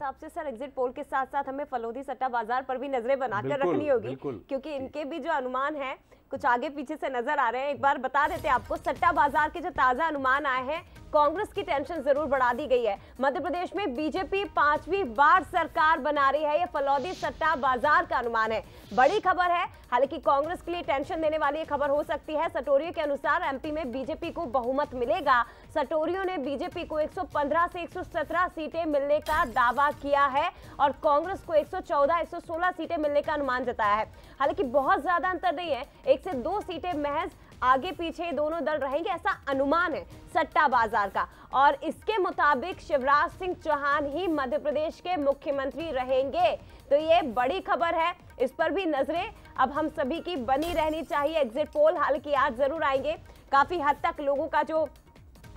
हिसाब से sir exit poll के साथ साथ हमें फलोदी सट्टा बाजार पर भी नजरें बनाकर रखनी होगी, क्योंकि इनके भी जो अनुमान है कुछ आगे पीछे से नजर आ रहे हैं। एक बार बता देते हैं आपको, सट्टा बाजार के जो ताजा अनुमान आए हैं, कांग्रेस की टेंशन जरूर बढ़ा दी गई है। मध्य प्रदेश में बीजेपी 5वीं बार सरकार बना रही है, ये फलौदी सट्टा बाजार का अनुमान है। बड़ी खबर है, हालांकि कांग्रेस के लिए टेंशन देने वाली ये खबर हो सकती है। सटोरियो के अनुसार एमपी में बीजेपी को बहुमत मिलेगा। सटोरियो ने बीजेपी को 115 से 117 सीटें मिलने का दावा किया है और कांग्रेस को 114, 116 सीटें मिलने का अनुमान जताया है। हालांकि बहुत ज्यादा अंतर नहीं है, 1 से 2 सीटें महज आगे पीछे दोनों दल रहेंगे, ऐसा अनुमान है सट्टा बाजार का। और इसके मुताबिक शिवराज सिंह चौहान ही मध्य प्रदेश के मुख्यमंत्री रहेंगे। तो ये बड़ी खबर है, इस पर भी नजरें अब हम सभी की बनी रहनी चाहिए। एग्जिट पोल हालांकि आज जरूर आएंगे, काफी हद तक लोगों का जो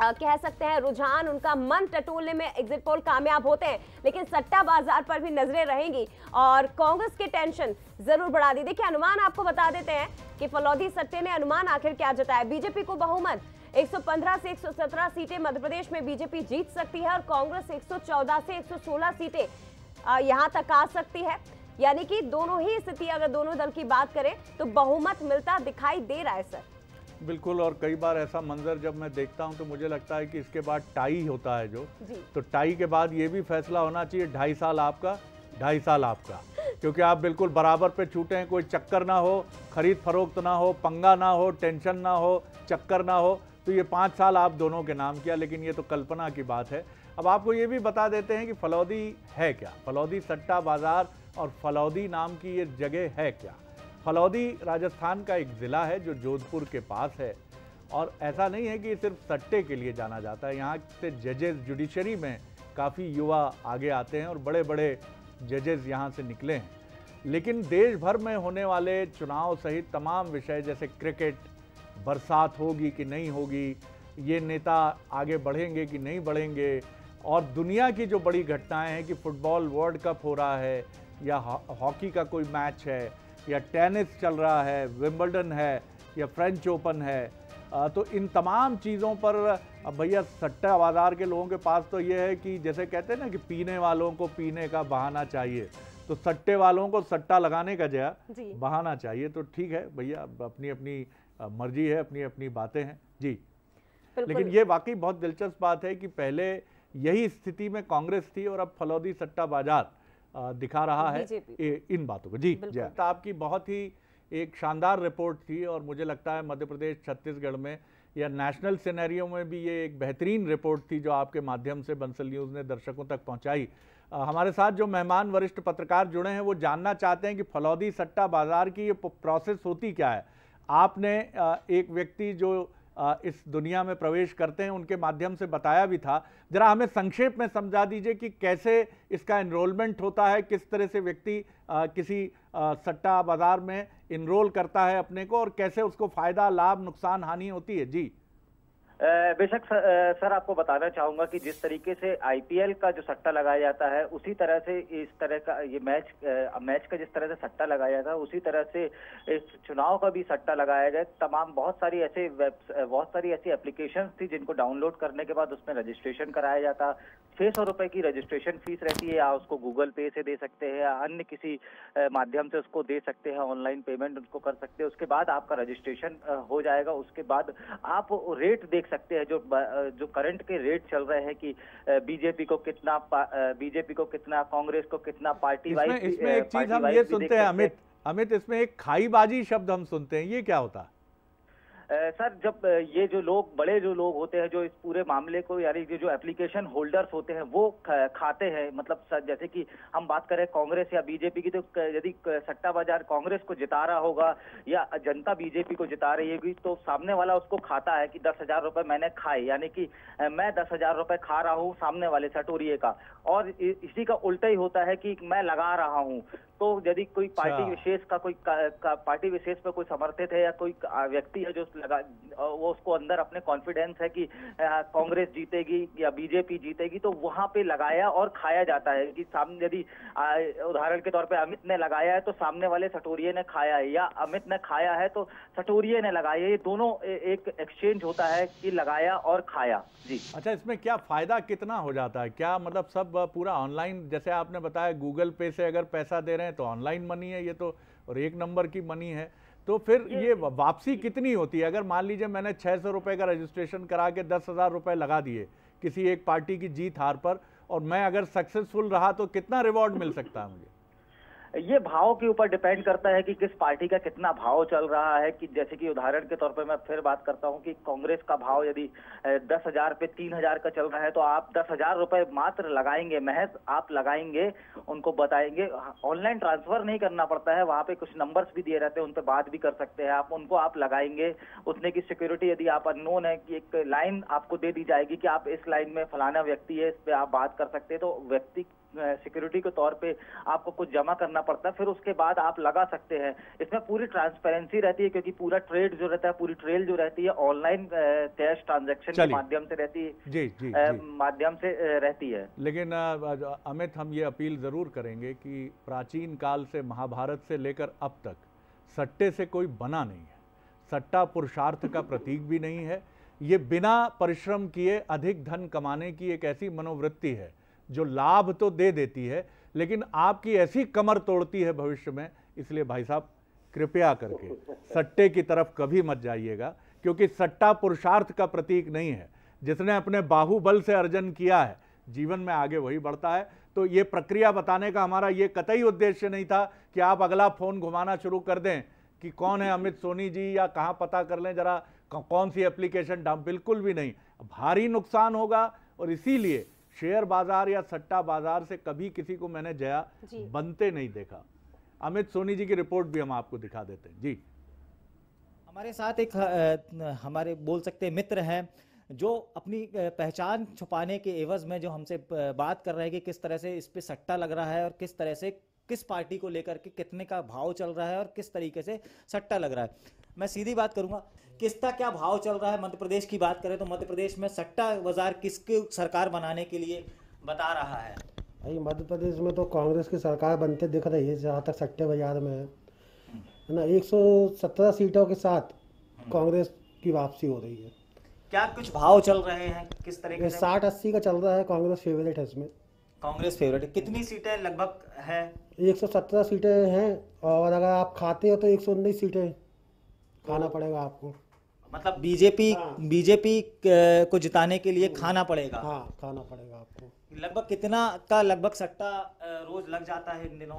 कह सकते हैं रुझान, उनका मन टटोलने में एग्जिट पोल कामयाब होते हैं, लेकिन सट्टा बाजार पर भी नजरें रहेंगी और कांग्रेस की टेंशन जरूर बढ़ा दी। देखिए अनुमान आपको बता देते हैं कि फलौदी सट्टे ने अनुमान आखिर क्या जताया। बीजेपी को बहुमत 115 से 117 सीटें मध्य प्रदेश में बीजेपी जीत सकती है और कांग्रेस 114 से 116 सीटें यहां तक आ सकती है। यानी कि दोनों ही स्थिति, अगर दोनों दल की बात करें तो बहुमत मिलता दिखाई दे रहा है सर। बिल्कुल, और कई बार ऐसा मंजर जब मैं देखता हूं तो मुझे लगता है कि इसके बाद टाई होता है जो, तो टाई के बाद ये भी फैसला होना चाहिए 2.5 साल आपका, 2.5 साल आपका, क्योंकि आप बिल्कुल बराबर पे छूटे हैं, कोई चक्कर ना हो, खरीद फरोख्त ना हो, पंगा ना हो, टेंशन ना हो, चक्कर ना हो। तो ये 5 साल आप दोनों के नाम किया, लेकिन ये तो कल्पना की बात है। अब आपको ये भी बता देते हैं कि फलौदी है क्या, फलौदी सट्टा बाजार और फलौदी नाम की ये जगह है क्या। फलौदी राजस्थान का एक ज़िला है जो जोधपुर के पास है, और ऐसा नहीं है कि सिर्फ सट्टे के लिए जाना जाता है। यहाँ से जजेस, जुडिशरी में काफ़ी युवा आगे आते हैं और बड़े बड़े जजेस यहाँ से निकले हैं। लेकिन देश भर में होने वाले चुनाव सहित तमाम विषय, जैसे क्रिकेट, बरसात होगी कि नहीं होगी, ये नेता आगे बढ़ेंगे कि नहीं बढ़ेंगे, और दुनिया की जो बड़ी घटनाएं हैं कि फुटबॉल वर्ल्ड कप हो रहा है या हॉकी का कोई मैच है या टेनिस चल रहा है, विंबलडन है या फ्रेंच ओपन है, तो इन तमाम चीज़ों पर भैया सट्टा बाज़ार के लोगों के पास तो ये है कि जैसे कहते हैं ना कि पीने वालों को पीने का बहाना चाहिए, तो सट्टे वालों को सट्टा लगाने का जो बहाना चाहिए। तो ठीक है भैया, अपनी अपनी मर्जी है, अपनी अपनी बातें हैं जी। लेकिन ये वाकई बहुत दिलचस्प बात है कि पहले यही स्थिति में कांग्रेस थी और अब फलौदी सट्टा बाजार दिखा रहा है इन बातों को जी। तो आपकी बहुत ही एक शानदार रिपोर्ट थी और मुझे लगता है मध्य प्रदेश, छत्तीसगढ़ में या नेशनल सिनेरियो में भी ये एक बेहतरीन रिपोर्ट थी जो आपके माध्यम से बंसल न्यूज़ ने दर्शकों तक पहुंचाई। हमारे साथ जो मेहमान वरिष्ठ पत्रकार जुड़े हैं वो जानना चाहते हैं कि फलौदी सट्टा बाजार की ये प्रोसेस होती क्या है। आपने एक व्यक्ति जो इस दुनिया में प्रवेश करते हैं उनके माध्यम से बताया भी था, जरा हमें संक्षेप में समझा दीजिए कि कैसे इसका एनरोलमेंट होता है, किस तरह से व्यक्ति किसी सट्टा बाजार में इनरोल करता है अपने को और कैसे उसको फायदा, लाभ, नुकसान, हानि होती है जी। बेशक सर आपको बताना चाहूंगा कि जिस तरीके से आईपीएल का जो सट्टा लगाया जाता है उसी तरह से इस तरह का ये मैच का जिस तरह से सट्टा लगाया जाता है उसी तरह से इस चुनाव का भी सट्टा लगाया जाए। बहुत सारी ऐसी एप्लीकेशंस थी जिनको डाउनलोड करने के बाद उसमें रजिस्ट्रेशन कराया जाता। 600 रुपए की रजिस्ट्रेशन फीस रहती है, या उसको गूगल पे से दे सकते हैं या अन्य किसी माध्यम से उसको दे सकते हैं, ऑनलाइन पेमेंट उसको कर सकते हैं। उसके बाद आपका रजिस्ट्रेशन हो जाएगा। उसके बाद आप रेट देख सकते हैं, जो करंट के रेट चल रहे हैं कि बीजेपी को कितना, कांग्रेस को कितना, पार्टी वाइज। इसमें एक चीज हम ये सुनते हैं अमित, इसमें एक खाईबाजी शब्द हम सुनते हैं, ये क्या होता है? सर जब ये जो लोग, बड़े जो लोग होते हैं जो इस पूरे मामले को, यानी जो एप्लीकेशन होल्डर्स होते हैं वो खाते हैं, मतलब सर जैसे कि हम बात करें कांग्रेस या बीजेपी की, तो यदि सट्टा बाजार कांग्रेस को जिता रहा होगा या जनता बीजेपी को जिता रही है तो सामने वाला उसको खाता है कि 10,000 रुपए मैंने खाए, यानी कि मैं 10,000 रुपए खा रहा हूँ सामने वाले सटोरिये का। और इसी का उल्टा ही होता है कि मैं लगा रहा हूँ। तो यदि कोई पार्टी विशेष का पार्टी विशेष पर कोई समर्थित है या कोई व्यक्ति है जो लगा, वो उसको अंदर अपने कॉन्फिडेंस है कि कांग्रेस जीतेगी या बीजेपी जीतेगी, तो वहां पे लगाया और खाया जाता है कि सामने, यदि उदाहरण के तौर पे अमित ने लगाया है तो सामने वाले सटोरिये ने खाया है, या अमित ने खाया है तो सटोरिये ने लगाया, ये दोनों एक एक्सचेंज होता है कि लगाया और खाया। जी अच्छा, इसमें क्या फायदा कितना हो जाता है? क्या मतलब सब पूरा ऑनलाइन, जैसे आपने बताया गूगल पे से अगर पैसा दे रहे हैं तो ऑनलाइन मनी है ये तो, और एक नंबर की मनी है, तो फिर ये वापसी कितनी होती है? अगर मान लीजिए मैंने 600 रुपए का रजिस्ट्रेशन करा के 10,000 रुपए लगा दिए किसी एक पार्टी की जीत हार पर, और मैं अगर सक्सेसफुल रहा तो कितना रिवॉर्ड मिल सकता है मुझे? ये भाव के ऊपर डिपेंड करता है कि किस पार्टी का कितना भाव चल रहा है। कि जैसे कि उदाहरण के तौर पे मैं फिर बात करता हूं कि कांग्रेस का भाव यदि 10,000 पे 3,000 का चल रहा है तो आप 10,000 रुपए मात्र लगाएंगे, महज आप लगाएंगे, उनको बताएंगे, ऑनलाइन ट्रांसफर नहीं करना पड़ता है, वहां पे कुछ नंबर्स भी दिए रहते हैं, उन पे बात भी कर सकते हैं आप, उनको आप लगाएंगे, उतने की सिक्योरिटी, यदि आप अननोन है कि एक लाइन आपको दे दी जाएगी कि आप इस लाइन में फलाना व्यक्ति है, इस पे आप बात कर सकते हैं, तो व्यक्ति सिक्योरिटी के तौर पे आपको कुछ जमा करना पड़ता है, फिर उसके बाद आप लगा सकते हैं। इसमें पूरी ट्रांसपेरेंसी रहती है क्योंकि पूरा ट्रेड जो रहता है, पूरी ट्रेल जो रहती है ऑनलाइन कैश ट्रांजैक्शन के माध्यम से रहती है, जी, माध्यम से रहती है। लेकिन अमित, हम ये अपील जरूर करेंगे कि प्राचीन काल से, महाभारत से लेकर अब तक सट्टे से कोई बना नहीं है। सट्टा पुरुषार्थ का प्रतीक भी नहीं है। ये बिना परिश्रम किए अधिक धन कमाने की एक ऐसी मनोवृत्ति है जो लाभ तो दे देती है लेकिन आपकी ऐसी कमर तोड़ती है भविष्य में। इसलिए भाई साहब, कृपया करके सट्टे की तरफ कभी मत जाइएगा, क्योंकि सट्टा पुरुषार्थ का प्रतीक नहीं है। जिसने अपने बाहुबल से अर्जन किया है जीवन में आगे वही बढ़ता है। तो ये प्रक्रिया बताने का हमारा ये कतई उद्देश्य नहीं था कि आप अगला फोन घुमाना शुरू कर दें कि कौन है अमित सोनी जी, या कहां पता कर लें जरा कौन सी एप्लीकेशन डाउन, बिल्कुल भी नहीं। भारी नुकसान होगा, और इसीलिए शेयर बाजार या सट्टा बाजार से कभी किसी को मैंने जया बनते नहीं देखा। अमित सोनी जी की रिपोर्ट भी हम आपको दिखा देते हैं। जी, हमारे साथ एक हमारे बोल सकते हैं मित्र हैं जो अपनी पहचान छुपाने के एवज में जो हमसे बात कर रहे हैं कि किस तरह से इस पे सट्टा लग रहा है और किस तरह से किस पार्टी को लेकर के कितने का भाव चल रहा है और किस तरीके से सट्टा लग रहा है। मैं सीधी बात करूंगा, किसका क्या भाव चल रहा है। मध्य प्रदेश की बात करें तो मध्य प्रदेश में सट्टा बाजार किसकी सरकार बनाने के लिए बता रहा है? भाई मध्य प्रदेश में तो कांग्रेस की सरकार बनते दिख रही है जहाँ तक सट्टे बाजार में है ना। 117 सीटों के साथ कांग्रेस की वापसी हो रही है। क्या कुछ भाव चल रहे हैं किस तरीके से? 60-80 का चल रहा है, कांग्रेस फेवरेट है इसमें। कांग्रेस फेवरेट है। कितनी सीटें लगभग है? 117 सीटें हैं, और अगर आप खाते हो तो 119 सीटें खाना पड़ेगा आपको। मतलब बीजेपी को जिताने के लिए खाना पड़ेगा? हाँ, खाना पड़ेगा आपको। लगभग कितना का लगभग सट्टा रोज लग जाता है इन दिनों?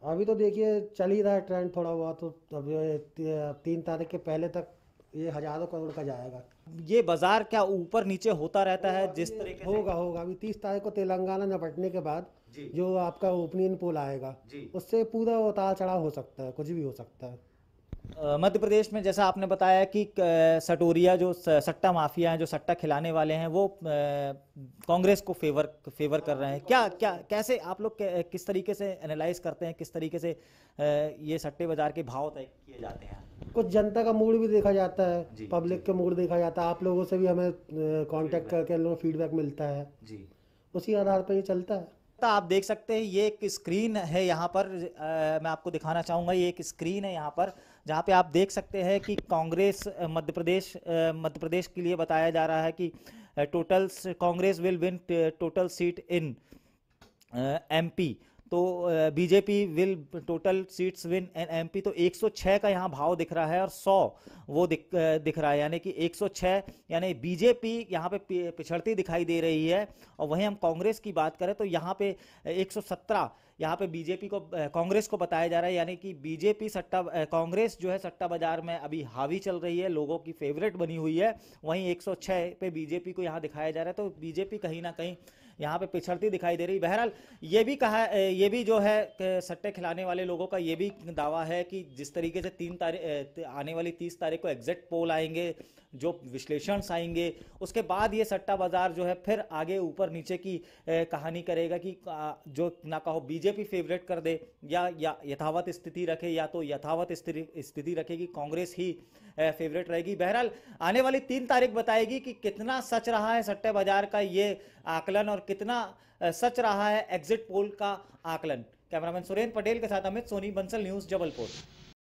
अभी तो देखिए चल ही रहा है ट्रेंड थोड़ा बहुत, तो अब 3 तारीख के पहले तक ये हजारों करोड़ का जाएगा। ये बाजार क्या ऊपर नीचे होता रहता है जिस तरीके से? होगा। अभी 30 तारीख को तेलंगाना निपटने के बाद जो आपका ओपिनियन पोल आएगा उससे पूरा उतार चढ़ाव हो सकता है, कुछ भी हो सकता है। मध्य प्रदेश में जैसा आपने बताया कि सटोरिया जो सट्टा माफिया हैं, जो सट्टा खिलाने वाले हैं, वो कांग्रेस को फेवर कर रहे हैं। क्या कैसे आप लोग किस तरीके से एनालाइज करते हैं, किस तरीके से ये सट्टे बाजार के भाव तय किए जाते हैं? कुछ जनता का मूड भी देखा जाता है, पब्लिक का मूड देखा जाता है, आप लोगों से भी हमें कांटेक्ट करके लोगों फीडबैक मिलता है जी, उसी आधार पर ये चलता है। आप देख सकते हैं ये एक स्क्रीन है यहाँ पर, मैं आपको दिखाना चाहूँगा। ये एक स्क्रीन है यहाँ पर जहाँ पे आप देख सकते हैं कि कांग्रेस मध्य प्रदेश के लिए बताया जा रहा है कि total Congress will win total seat in MP, तो BJP will total seats win in MP. तो 106 का यहाँ भाव दिख रहा है और 100 वो दिख रहा है, यानी कि 106, यानी बीजेपी यहाँ पे पिछड़ती दिखाई दे रही है। और वहीं हम कांग्रेस की बात करें तो यहाँ पे 117 यहाँ पे बीजेपी को कांग्रेस को बताया जा रहा है, यानी कि बीजेपी कांग्रेस जो है सट्टा बाजार में अभी हावी चल रही है, लोगों की फेवरेट बनी हुई है। वहीं 106 पे बीजेपी को यहाँ दिखाया जा रहा है, तो बीजेपी कहीं ना कहीं यहाँ पे पिछड़ती दिखाई दे रही। बहरहाल ये भी जो है सट्टे खिलाने वाले लोगों का ये भी दावा है कि जिस तरीके से आने वाली 30 तारीख को एग्जिट पोल आएंगे, जो विश्लेषण आएंगे उसके बाद ये सट्टा बाजार जो है फिर आगे ऊपर नीचे की कहानी करेगा कि जो ना कहो बीजेपी फेवरेट कर दे या यथावत स्थिति रखे, या तो यथावत स्थिति रखेगी, कांग्रेस ही फेवरेट रहेगी। बहरहाल आने वाली 3 तारीख बताएगी कि कितना सच रहा है सट्टे बाजार का ये आकलन और कितना सच रहा है एग्जिट पोल का आकलन। कैमरामैन सुरेंद्र पटेल के साथ अमित सोनी, बंसल न्यूज, जबलपुर।